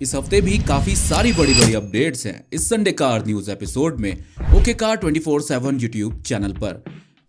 इस हफ्ते भी काफी सारी बड़ी बड़ी अपडेट्स हैं इस संडे कार न्यूज एपिसोड में ओके कार 24/7 यूट्यूब चैनल पर।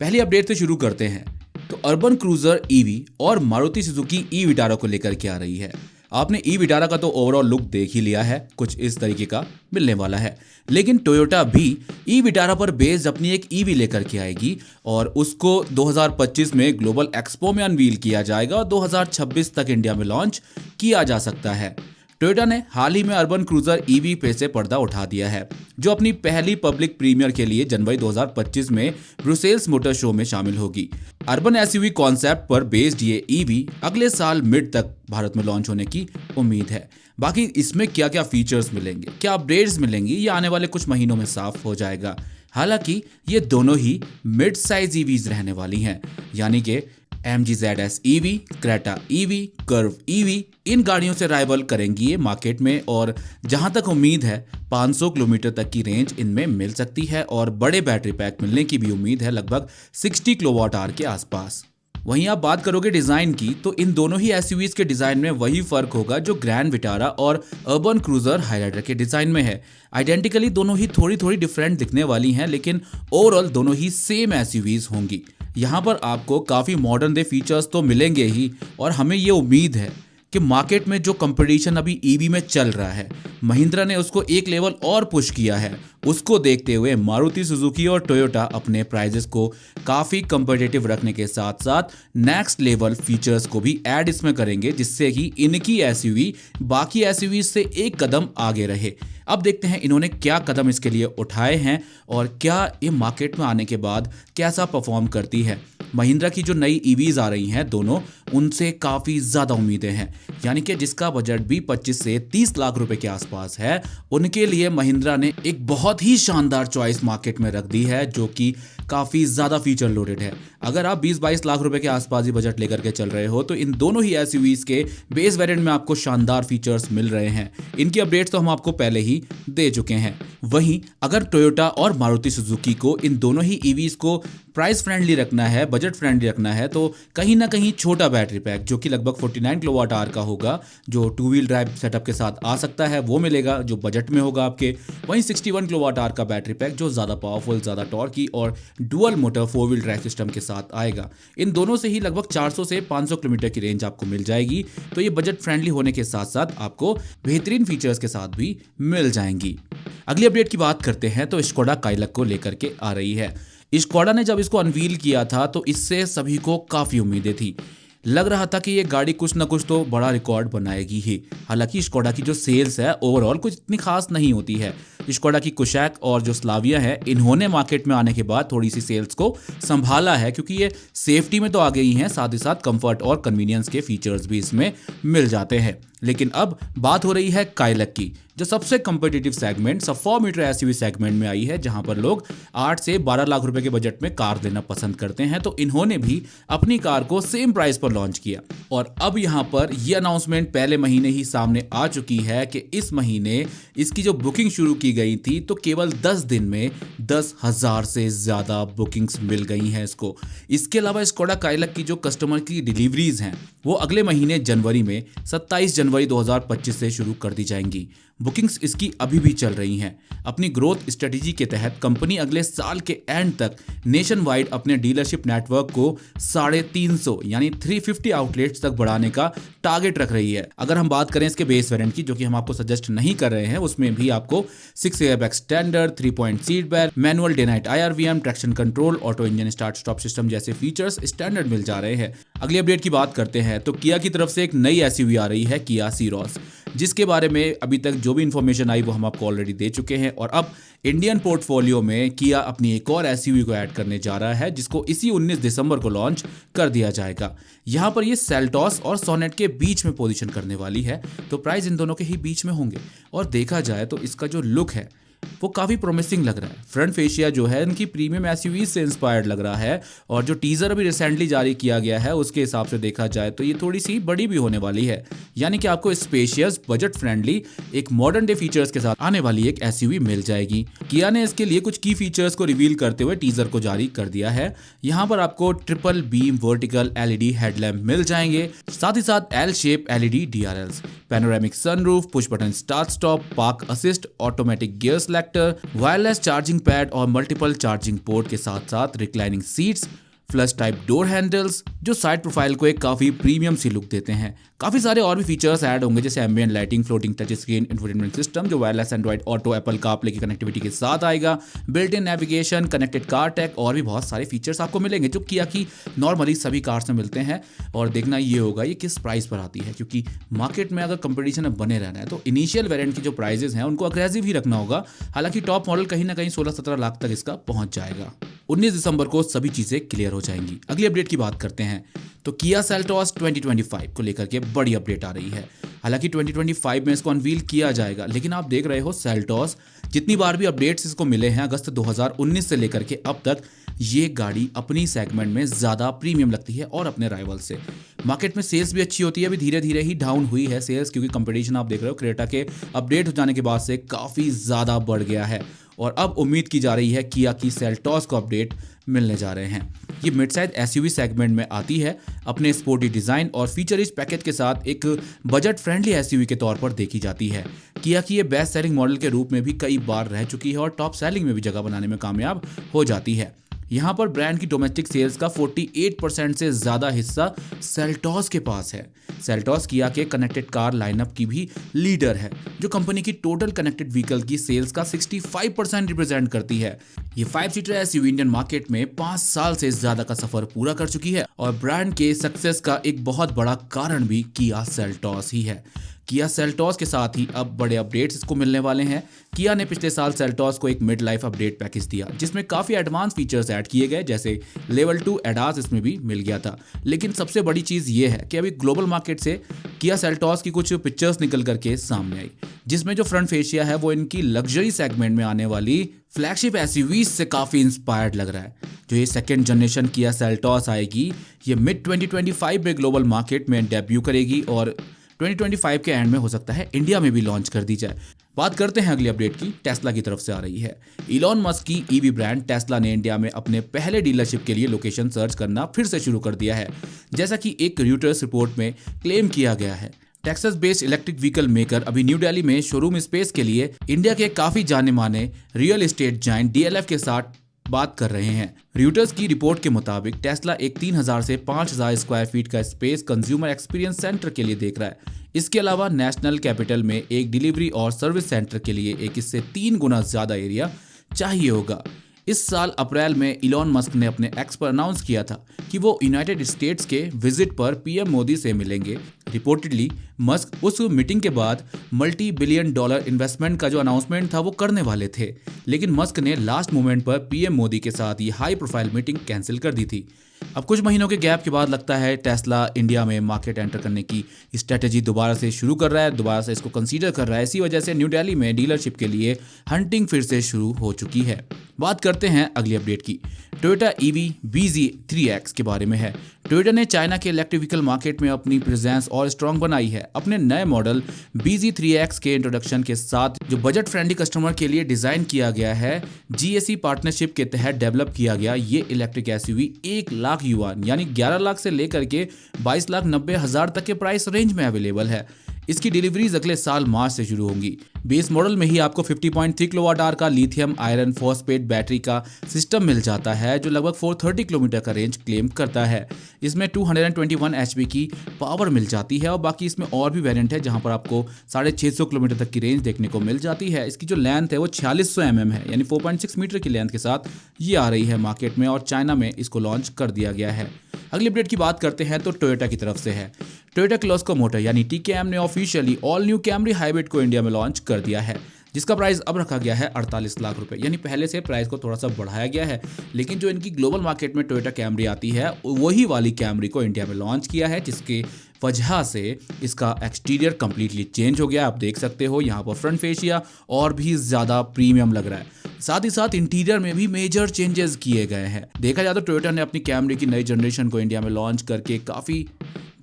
पहली अपडेट से शुरू करते हैं तो अर्बन क्रूजर ईवी और मारुति सुजुकी ई विटारा को लेकर के आ रही है। आपने ई विटारा का तो ओवरऑल लुक देख ही लिया है, कुछ इस तरीके का मिलने वाला है। लेकिन टोयोटा भी ई विटारा पर बेस्ड अपनी एक ईवी लेकर के आएगी और उसको 2025 में ग्लोबल एक्सपो में अनवील किया जाएगा और 2026 तक इंडिया में लॉन्च किया जा सकता है। टोयोटा ने हाल ही में अर्बन क्रूजर ईवी पे से पर्दा उठा दिया है, जो अपनी पहली पब्लिक प्रीमियर के लिए जनवरी 2025 में ब्रुसेल्स मोटर शो में शामिल होगी। अर्बन एसयूवी कॉन्सेप्ट पर बेस्ड ये ईवी अगले साल मिड तक भारत में लॉन्च होने की उम्मीद है। बाकी इसमें क्या क्या फीचर्स मिलेंगे, क्या अपडेट्स मिलेंगी, ये आने वाले कुछ महीनों में साफ हो जाएगा। हालांकि ये दोनों ही मिड साइज ईवीज रहने वाली हैं, यानी कि MG ZS EV, Creta EV, curve EV इन गाड़ियों से राइवल करेंगी ये मार्केट में। और जहां तक उम्मीद है 500 किलोमीटर तक की रेंज इनमें मिल सकती है और बड़े बैटरी पैक मिलने की भी उम्मीद है, लगभग 60 किलोवाट आवर के आसपास। वहीं आप बात करोगे डिजाइन की तो इन दोनों ही एसयूवीज के डिजाइन में वही फर्क होगा जो ग्रैंड विटारा और अर्बन क्रूजर हाइलाइटर के डिजाइन में है। आइडेंटिकली दोनों ही थोड़ी थोड़ी डिफरेंट दिखने वाली हैं, लेकिन ओवरऑल दोनों ही सेम एसयूवीज होंगी। यहाँ पर आपको काफ़ी मॉडर्न डे फीचर्स तो मिलेंगे ही, और हमें ये उम्मीद है कि मार्केट में जो कंपटीशन अभी ईवी में चल रहा है, महिंद्रा ने उसको एक लेवल और पुश किया है। उसको देखते हुए मारुति सुजुकी और टोयोटा अपने प्राइजेस को काफ़ी कंपटीटिव रखने के साथ साथ नेक्स्ट लेवल फीचर्स को भी ऐड इसमें करेंगे, जिससे कि इनकी एसयूवी बाकी एसयूवी से एक कदम आगे रहे। अब देखते हैं इन्होंने क्या कदम इसके लिए उठाए हैं और क्या ये मार्केट में आने के बाद कैसा परफॉर्म करती है। महिंद्रा की जो नई ईवीज आ रही हैं दोनों, उनसे काफ़ी ज़्यादा उम्मीदें हैं, यानी कि जिसका बजट भी 25 से 30 लाख रुपए के आसपास है, उनके लिए महिंद्रा ने एक बहुत ही शानदार चॉइस मार्केट में रख दी है, जो कि काफ़ी ज़्यादा फीचर लोडेड है। अगर आप 20-22 लाख रुपए के आसपास ही बजट लेकर के चल रहे हो तो इन दोनों ही एसयूवीज के बेस वेरिएंट में आपको शानदार फीचर्स मिल रहे हैं। इनकी अपडेट्स तो हम आपको पहले ही दे चुके हैं। वहीं अगर टोयोटा और मारुति सुजुकी को इन दोनों ही ईवीज को प्राइस फ्रेंडली रखना है, बजट फ्रेंडली रखना है, तो कहीं ना कहीं छोटा बैटरी पैक जो कि लगभग 49 किलोवाट आवर का होगा, जो 2 व्हील ड्राइव सेटअप के साथ आ सकता है, वो मिलेगा जो बजट में होगा आपके। वहीं 61 किलोवाट आवर का बैटरी पैक जो ज़्यादा पावरफुल, ज़्यादा टॉर्की और dual motor 4 wheel drive system के साथ आएगा। इन दोनों से ही लगभग 400 से 500 किलोमीटर की रेंज आपको मिल जाएगी। तो ये बजट फ्रेंडली होने के साथ साथ आपको बेहतरीन फीचर्स के साथ भी मिल जाएंगी। अगली अपडेट की बात करते हैं तो स्कोडा काइलक को लेकर के आ रही है। स्कोडा ने जब इसको अनवील किया था तो इससे सभी को काफ़ी उम्मीदें थी। लग रहा था कि ये गाड़ी कुछ ना कुछ तो बड़ा रिकॉर्ड बनाएगी ही। हालांकि स्कोडा की जो सेल्स है ओवरऑल कुछ इतनी खास नहीं होती है। स्कोडा की कुशैक और जो स्लाविया है, इन्होंने मार्केट में आने के बाद थोड़ी सी सेल्स को संभाला है, क्योंकि ये सेफ्टी में तो आ गई हैं, साथ ही साथ कंफर्ट और कन्वीनियंस के फीचर्स भी इसमें मिल जाते हैं। लेकिन अब बात हो रही है काइलक की, जो सबसे कम्पिटिटिव सेगमेंट सब 4 मीटर एसयूवी सेगमेंट में आई है, जहां पर लोग 8 से 12 लाख रुपए के बजट में कार लेना पसंद करते हैं। तो इन्होंने भी अपनी कार को सेम प्राइस पर लॉन्च किया और अब यहां पर यह अनाउंसमेंट पहले महीने ही सामने आ चुकी है कि इस महीने इसकी जो बुकिंग शुरू की गई थी तो केवल 10 दिन में 10,000 से ज्यादा बुकिंग्स मिल गई हैं इसको। इसके अलावा स्कोडा काइलक की जो कस्टमर की डिलीवरीज हैं वो अगले महीने जनवरी में 27 जनवरी 2025 से शुरू कर दी जाएंगी। बुकिंग्स इसकी अभी भी चल रही हैं। अपनी ग्रोथ स्ट्रेटेजी के तहत कंपनी अगले साल के एंड तक नेशन वाइड अपने डीलरशिप नेटवर्क को 350 यानी 350 आउटलेट्स तक बढ़ाने का टारगेट रख रही है। अगर हम बात करें इसके बेस वेरिएंट की, जो कि हम आपको सजेस्ट नहीं कर रहे हैं, उसमें भी आपको 6 airbag standard, 3 point seat belt, manual day night IRVM, traction control, auto engine start stop system जैसे फीचर्स स्टैंडर्ड मिल जा रहे हैं। अगली अपडेट की बात करते हैं तो किया की तरफ से एक नई एसयूवी आ रही है, किया सीरोस, जिसके बारे में अभी तक जो भी इंफॉर्मेशन आई वो हम आपको ऑलरेडी दे चुके हैं। और अब इंडियन पोर्टफोलियो में किया अपनी एक और एसयूवी को ऐड करने जा रहा है, जिसको इसी 19 दिसंबर को लॉन्च कर दिया जाएगा। यहां पर ये सेल्टॉस और सोनेट के बीच में पोजीशन करने वाली है, तो प्राइस इन दोनों के ही बीच में होंगे। और देखा जाए तो इसका जो लुक है वो काफ़ी प्रोमिसिंग लग रहा है। फ्रंट फेशिया जो है इनकी प्रीमियम एसयूवी से इंस्पायर्ड लग रहा है और जो टीजर अभी रिसेंटली जारी किया गया है उसके हिसाब से देखा जाए तो ये थोड़ी सी बड़ी भी होने वाली है, यानी कि आपको स्पेशियस, बजट फ्रेंडली, एक मॉडर्न डे फीचर्स के साथ आने वाली एक एसयूवी मिल जाएगी। किया ने इसके लिए कुछ की फीचर्स को रिवील करते हुए टीजर को जारी कर दिया है। यहाँ पर आपको triple beam vertical LED headlamp मिल जाएंगे, साथ ही साथ L shape LED DRLs, panoramic sunroof, push button start stop, park assist, automatic gear selector, wireless charging pad और मल्टीपल चार्जिंग पोर्ट के साथ साथ reclining seats, flush type door handles जो साइड प्रोफाइल को एक काफी प्रीमियम सी लुक देते हैं। काफी सारे और भी फीचर्स ऐड होंगे जैसे ambient lighting, floating touch screen, infotainment system जो wireless Android Auto, Apple CarPlay की कनेक्टिविटी के साथ आएगा, built in navigation, connected car tag और भी बहुत सारे फीचर्स आपको मिलेंगे जो किया की नॉर्मली सभी कार्स में मिलते हैं। और देखना ये होगा ये किस प्राइस पर आती है, क्योंकि मार्केट में अगर कंपटीशन में बने रहना है तो इनिशियल वेरिएंट की जो प्राइजेस हैं उनको अग्रेसिव ही रखना होगा। हालांकि टॉप मॉडल कहीं ना कहीं 16-17 लाख तक इसका पहुंच जाएगा। 19 दिसंबर को सभी चीजें क्लियर हो जाएंगी। अगली अपडेट की बात करते हैं तो किया सेल्टॉस 2025 को लेकर के बड़ी अपडेट आ रही है। हालांकि 2025 में इसको अनवील किया जाएगा, लेकिन आप देख रहे हो सेल्टॉस जितनी बार भी अपडेट्स इसको मिले हैं अगस्त 2019 से लेकर के अब तक, ये गाड़ी अपनी सेगमेंट में ज्यादा प्रीमियम लगती है और अपने राइवल से। मार्केट में सेल्स भी अच्छी होती है, अभी धीरे धीरे ही डाउन हुई है सेल्स, क्योंकि कंपटीशन आप देख रहे हो क्रेटा के अपडेट हो जाने के बाद से काफी ज्यादा बढ़ गया है और अब उम्मीद की जा रही है किया की सेल्टॉस को अपडेट मिलने जा रहे हैं। ये मिड साइज एसयूवी सेगमेंट में आती है, अपने स्पोर्टी डिजाइन और फीचर रिच पैकेज के साथ एक बजट फ्रेंडली एसयूवी के तौर पर देखी जाती है। किया की ये बेस्ट सेलिंग मॉडल के रूप में भी कई बार रह चुकी है और टॉप सेलिंग में भी जगह बनाने में कामयाब हो जाती है। यहाँ पर ब्रांड की डोमेस्टिक सेल्स का 48% से ज्यादा हिस्सा सेल्टॉस के पास है। सेल्टॉस किया के कनेक्टेड कार लाइनअप की भी लीडर है, जो कंपनी की टोटल कनेक्टेड व्हीकल की सेल्स का 65% रिप्रेजेंट करती है। ये 5 सीटर एसयूवी इंडियन मार्केट में 5 साल से ज्यादा का सफर पूरा कर चुकी है और ब्रांड के सक्सेस का एक बहुत बड़ा कारण भी किया सेल्टॉस ही है। किया सेल्टॉस के साथ ही अब बड़े अपडेट्स इसको मिलने वाले हैं। किया ने पिछले साल सेल्टॉस को एक मिड लाइफ अपडेट पैकेज दिया जिसमें काफी एडवांस फीचर्स ऐड किए गए, जैसे लेवल 2 एडास इसमें भी मिल गया था। लेकिन सबसे बड़ी चीज ये है कि अभी ग्लोबल मार्केट से किया सेल्टॉस की कुछ पिक्चर्स निकल करके सामने आई, जिसमें जो फ्रंट फेशिया है वो इनकी लग्जरी सेगमेंट में आने वाली फ्लैगशिप एसयूवीज से काफी इंस्पायर्ड लग रहा है। जो ये सेकेंड जनरेशन किया सेल्टॉस आएगी ये मिड 2025 में ग्लोबल मार्केट में डेब्यू करेगी और 2025 के एंड में हो सकता है इंडिया में भी लॉन्च कर दी जाए। बात करते हैं अगली अपडेट की, टेस्ला की तरफ से आ रही है। इलॉन मस्क की ईवी ब्रांड टेस्ला ने इंडिया में अपने पहले डीलरशिप के लिए लोकेशन सर्च करना फिर से शुरू कर दिया है, जैसा कि एक रॉयटर्स रिपोर्ट में क्लेम किया गया है। Texas based electric vehicle maker अभी न्यू दिल्ली में शोरूम स्पेस के लिए इंडिया के काफी जाने माने रियल एस्टेट जायंट डीएलएफ के साथ बात कर रहे हैं। रॉयटर्स की रिपोर्ट के मुताबिक टेस्ला एक 3000 से 5000 स्क्वायर फीट का स्पेस कंज्यूमर एक्सपीरियंस सेंटर के लिए देख रहा है। इसके अलावा नेशनल कैपिटल में एक डिलीवरी और सर्विस सेंटर के लिए एक इससे 3 गुना ज्यादा एरिया चाहिए होगा। इस साल अप्रैल में इलॉन मस्क ने अपने एक्स पर अनाउंस किया था कि वो यूनाइटेड स्टेट्स के विजिट पर पीएम मोदी से मिलेंगे। रिपोर्टेडली मस्क उस मीटिंग के बाद $multi-billion इन्वेस्टमेंट का जो अनाउंसमेंट था वो करने वाले थे, लेकिन मस्क ने लास्ट मोमेंट पर पीएम मोदी के साथ ये हाई प्रोफाइल मीटिंग कैंसिल कर दी थी। अब कुछ महीनों के गैप के बाद लगता है टेस्ला इंडिया में मार्केट एंटर करने की स्ट्रेटेजी दोबारा से शुरू कर रहा है, दोबारा से इसको कंसीडर कर रहा है। इसी वजह से न्यू दिल्ली में डीलरशिप के लिए हंटिंग फिर से शुरू हो चुकी है। बात करते हैं अगली अपडेट की, टोयोटा ईवी BZ3X के बारे में है। टोयोटा ने चाइना के इलेक्ट्रिक व्हीकल मार्केट में अपनी प्रेजेंस और स्ट्रांग बनाई है। अपने नए मॉडल BZ3X के इंट्रोडक्शन के साथ जो बजट फ्रेंडली कस्टमर के लिए डिजाइन किया गया है, GAC पार्टनरशिप के तहत डेवलप किया गया ये इलेक्ट्रिक एसयूवी 1 लाख युआन यानी 11 लाख से लेकर के 22,90,000 तक के प्राइस रेंज में अवेलेबल है। इसकी डिलीवरीज अगले साल मार्च से शुरू होंगी। बेस मॉडल में ही आपको 50.3 किलोवाट का लिथियम आयरन फॉस्फेट बैटरी का सिस्टम मिल जाता है, जो लगभग 430 किलोमीटर का रेंज क्लेम करता है। इसमें 221 HP की पावर मिल जाती है और बाकी इसमें और भी वेरिएंट है जहां पर आपको 650 किलोमीटर तक की रेंज देखने को मिल जाती है। इसकी जो लेंथ है वो 4600 mm है, यानी 4.6 मीटर की लेंथ के साथ ये आ रही है मार्केट में और चाइना में इसको लॉन्च कर दिया गया है। अगली अपडेट की बात करते हैं तो टोयोटा की तरफ से है। टोयोटा क्लोस्को मोटर यानी TKM ने officially all new Camry hybrid को इंडिया में लॉन्च कर दिया है, जिसका प्राइस अब रखा गया है 48 लाख रुपए, यानी पहले से प्राइस को थोड़ा सा बढ़ाया गया है। लेकिन जो इनकी ग्लोबल मार्केट में टोयोटा कैमरी आती है वही वाली कैमरी को इंडिया में लॉन्च किया है, जिसके वजह से इसका एक्सटीरियर कंप्लीटली चेंज हो गया। आप देख सकते हो यहाँ पर फ्रंट फेशिया और भी ज़्यादा प्रीमियम लग रहा है। साथ ही साथ इंटीरियर में भी मेजर चेंजेस किए गए हैं। देखा जाए तो टोयोटा ने अपनी कैमरी की नई जनरेशन को इंडिया में लॉन्च करके काफ़ी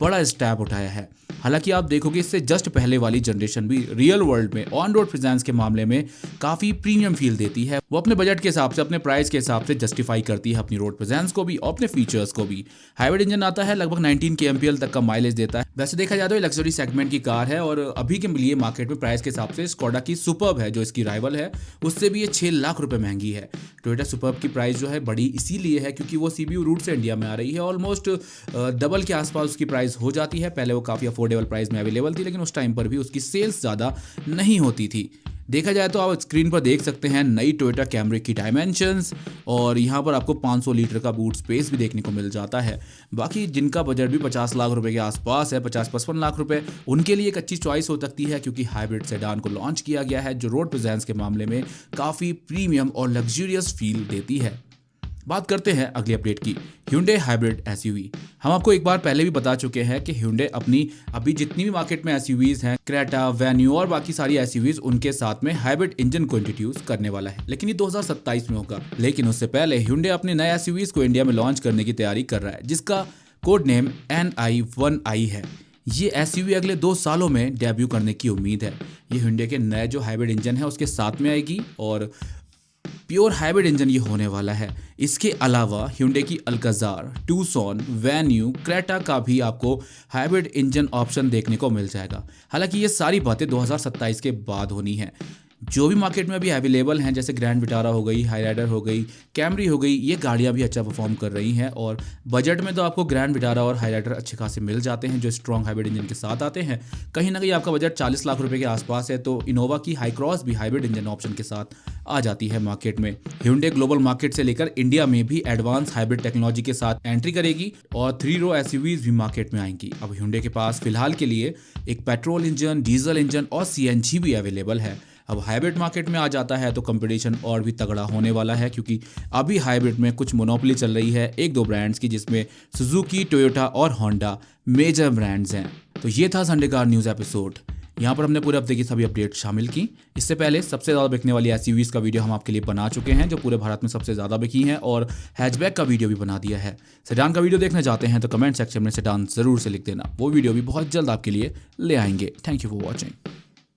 बड़ा स्टेप उठाया है। हालांकि आप देखोगे इससे जस्ट पहले वाली जनरेशन भी रियल वर्ल्ड में ऑन रोड प्रेजेंस के मामले में काफ़ी प्रीमियम फील देती है। वो अपने बजट के हिसाब से, अपने प्राइस के हिसाब से जस्टिफाई करती है अपनी रोड प्रेजेंस को भी और अपने फीचर्स को भी। हाइब्रिड इंजन आता है, लगभग 19 kmpl तक का माइलेज देता है। वैसे देखा जाए तो ये लग्जरी सेगमेंट की कार है और अभी के लिए मार्केट में प्राइस के हिसाब से स्कोडा की सुपर्ब है जो इसकी राइवल है, उससे भी ये 6 लाख रुपए महंगी है। टोयोटा सुपर्ब की प्राइस जो है बड़ी इसीलिए है क्योंकि वो CBU रूट से इंडिया में आ रही है। ऑलमोस्ट डबल के आसपास उसकी प्राइस हो जाती है। पहले वो काफ़ी अफोर्डेबल प्राइस में अवेलेबल थी, लेकिन उस टाइम पर भी उसकी सेल्स ज़्यादा नहीं होती थी। देखा जाए तो आप स्क्रीन पर देख सकते हैं नई टोयोटा कैमरी की डायमेंशंस और यहाँ पर आपको 500 लीटर का बूट स्पेस भी देखने को मिल जाता है। बाकी जिनका बजट भी 50 लाख रुपए के आसपास है, 50-55 लाख रुपए, उनके लिए एक अच्छी चॉइस हो सकती है क्योंकि हाइब्रिड सेडान को लॉन्च किया गया है जो रोड प्रेजेंस के मामले में काफ़ी प्रीमियम और लग्जूरियस फील देती है। बात करते हैं अगली अपडेट की, Hyundai हाइब्रिड SUV। हम आपको एक बार पहले भी बता चुके हैं कि Hyundai अपनी अभी जितनी भी मार्केट में SUVs हैं, क्रेटा, वेन्यू और बाकी सारी SUVs, उनके साथ में हाइब्रिड इंजन को इंट्रोड्यूस करने वाला है, लेकिन ये 2027 में होगा। लेकिन उससे पहले Hyundai अपने नए SUVs को इंडिया में लॉन्च करने की तैयारी कर रहा है जिसका कोड नेम NI1i है। ये SUV अगले 2 सालों में डेब्यू करने की उम्मीद है। ये Hyundai के नए जो हाइब्रिड इंजन है उसके साथ में आएगी और प्योर हाइब्रिड इंजन ये होने वाला है। इसके अलावा Hyundai की अल्काजार, टूसॉन, वेन्यू, क्रेटा का भी आपको हाइब्रिड इंजन ऑप्शन देखने को मिल जाएगा। हालांकि ये सारी बातें 2027 के बाद होनी है। जो भी मार्केट में अभी अवेलेबल हैं जैसे ग्रैंड विटारा हो गई, हाईराइडर हो गई, कैमरी हो गई, ये गाड़ियां भी अच्छा परफॉर्म कर रही हैं और बजट में तो आपको ग्रैंड विटारा और हाईराइडर अच्छे खासे मिल जाते हैं जो स्ट्रॉन्ग हाइब्रिड इंजन के साथ आते हैं। कहीं ना कहीं आपका बजट 40 लाख रुपए के आसपास है तो इनोवा की हाई क्रॉस भी हाइब्रिड इंजन ऑप्शन के साथ आ जाती है मार्केट में। Hyundai ग्लोबल मार्केट से लेकर इंडिया में भी एडवांस हाइब्रिड टेक्नोलॉजी के साथ एंट्री करेगी और 3 रो SUVs भी मार्केट में आएंगी। अब Hyundai के पास फिलहाल के लिए एक पेट्रोल इंजन, डीजल इंजन और CNG भी अवेलेबल है। अब हाइब्रिड मार्केट में आ जाता है तो कंपटीशन और भी तगड़ा होने वाला है क्योंकि अभी हाइब्रिड में कुछ मोनोपोली चल रही है 1-2 ब्रांड्स की, जिसमें सुजुकी, टोयोटा और होंडा मेजर ब्रांड्स हैं। तो ये था संडे कार न्यूज़ एपिसोड। यहाँ पर हमने पूरे हफ्ते की सभी अपडेट शामिल की। इससे पहले सबसे ज़्यादा बिकने वाली SUVs का वीडियो हम आपके लिए बना चुके हैं जो पूरे भारत में सबसे ज़्यादा बिकी हैं और हैचबैक का वीडियो भी बना दिया है। सेडान का वीडियो देखना चाहते हैं तो कमेंट सेक्शन में सेडान ज़रूर से लिख देना, वो वीडियो भी बहुत जल्द आपके लिए ले आएंगे। Thank you for watching.